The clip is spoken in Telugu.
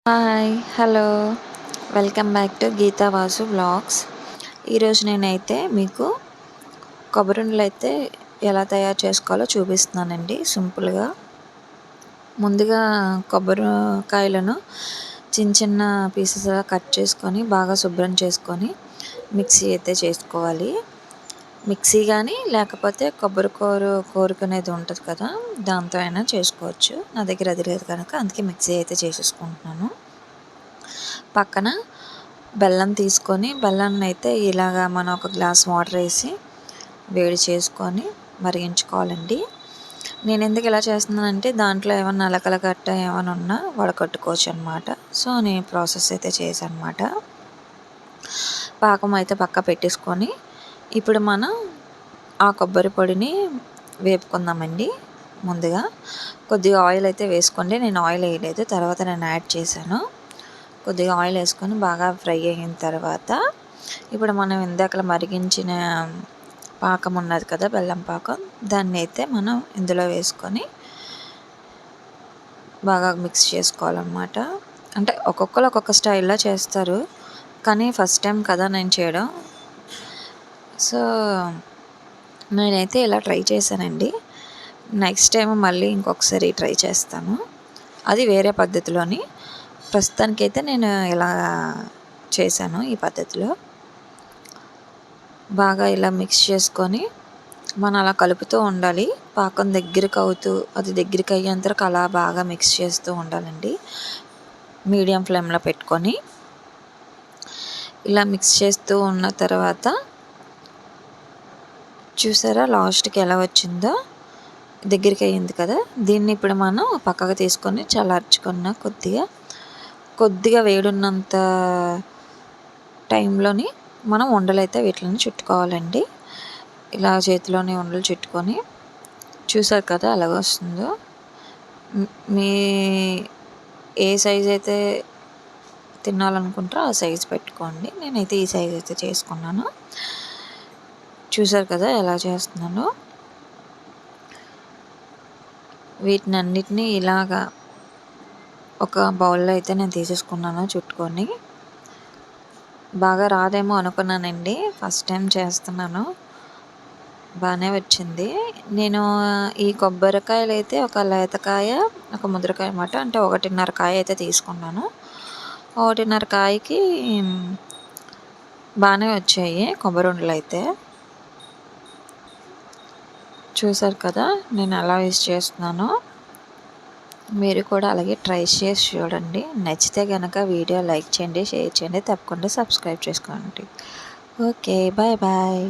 Hi hello welcome back to Geetha Vasu vlogs. ఈరోజు నేనైతే మీకు కొబ్బరి అయితే ఎలా తయారు చేసుకోవాలో చూపిస్తున్నానండి సింపుల్గా. ముందుగా కొబ్బరికాయలను చిన్న చిన్న పీసెస్గా కట్ చేసుకొని బాగా శుభ్రం చేసుకొని మిక్సీ అయితే చేసుకోవాలి. మిక్సీ కానీ లేకపోతే కొబ్బరి కోరుకునేది ఉంటుంది కదా, దాంతో అయినా చేసుకోవచ్చు. నా దగ్గర అది లేదు కనుక అందుకే మిక్సీ అయితే చేసేసుకుంటున్నాను. పక్కన బెల్లం తీసుకొని బెల్లాన్ని అయితే ఇలాగా మనం ఒక గ్లాస్ వాటర్ వేసి వేడి చేసుకొని మరిగించుకోవాలండి. నేను ఎందుకు ఇలా చేస్తున్నానంటే దాంట్లో ఏమన్నా అలకల గట్ట ఏమైనా ఉన్నా వడకట్టుకోవచ్చు అనమాట. సో నేను ప్రాసెస్ అయితే చేశాను అనమాట. పాకం అయితే పక్క పెట్టేసుకొని ఇప్పుడు మనం ఆ కొబ్బరి పొడిని వేపుకుందామండి. ముందుగా కొద్దిగా ఆయిల్ అయితే వేసుకోండి. నేను ఆయిల్ వేయలేదు, తర్వాత నేను యాడ్ చేశాను. కొద్దిగా ఆయిల్ వేసుకొని బాగా ఫ్రై అయిన తర్వాత ఇప్పుడు మనం ఇందాక మరిగించిన పాకం ఉన్నది కదా, బెల్లం పాకం, దాన్ని అయితే మనం ఇందులో వేసుకొని బాగా మిక్స్ చేసుకోవాలన్నమాట. అంటే ఒక్కొక్కరు ఒక్కొక్క స్టైల్లో చేస్తారు, కానీ ఫస్ట్ టైం కదా నేను చేయడం. సో నేనైతే ఇలా ట్రై చేశానండి. నెక్స్ట్ టైం మళ్ళీ ఇంకొకసారి ట్రై చేస్తాను, అది వేరే పద్ధతిలోని. ప్రస్తుతానికైతే నేను ఇలా చేశాను ఈ పద్ధతిలో. బాగా ఇలా మిక్స్ చేసుకొని మనం అలా కలుపుతూ ఉండాలి. పాకం దగ్గరికి అవుతూ అది దగ్గరికి అయ్యేంత వరకు అలా బాగా మిక్స్ చేస్తూ ఉండాలండి, మీడియం ఫ్లేమ్లో పెట్టుకొని. ఇలా మిక్స్ చేస్తూ ఉన్న తర్వాత చూసారా లాస్ట్కి ఎలా వచ్చిందో, దగ్గరికి అయ్యింది కదా. దీన్ని ఇప్పుడు మనం పక్కకు తీసుకొని చల్లార్చుకున్న కొద్దిగా వేడున్నంత టైంలోని మనం ఉండలైతే వీటిని చుట్టుకోవాలండి. ఇలా చేతిలోని ఉండలు చుట్టుకొని చూసారు కదా ఎలాగ వస్తుందో. మీ ఏ సైజ్ అయితే తినాలనుకుంటారో ఆ సైజు పెట్టుకోండి. నేనైతే ఈ సైజ్ అయితే చేసుకున్నాను. చూసారు కదా ఎలా చేస్తున్నానో. వీటిని అన్నిటినీ ఇలాగా ఒక బౌల్లో అయితే నేను తీసేసుకున్నాను చుట్టుకొని. బాగా రాదేమో అనుకున్నానండి, ఫస్ట్ టైం చేస్తున్నాను, బాగానే వచ్చింది. నేను ఈ కొబ్బరికాయలు అయితే ఒక లేతకాయ ఒక ముద్రకాయ అన్నమాట, అంటే 1.5 కాయ అయితే తీసుకున్నాను. 1.5 కాయకి బాగానే వచ్చాయి కొబ్బరి ఉండలు అయితే. చూసారు కదా నేను ఎలా యూస్ చేస్తున్నానో. మీరు కూడా అలాగే ట్రై చేసి చూడండి. నచ్చితే కనుక వీడియో లైక్ చేయండి, షేర్ చేయండి, తప్పకుండా సబ్స్క్రైబ్ చేసుకోండి. Okay, bye bye.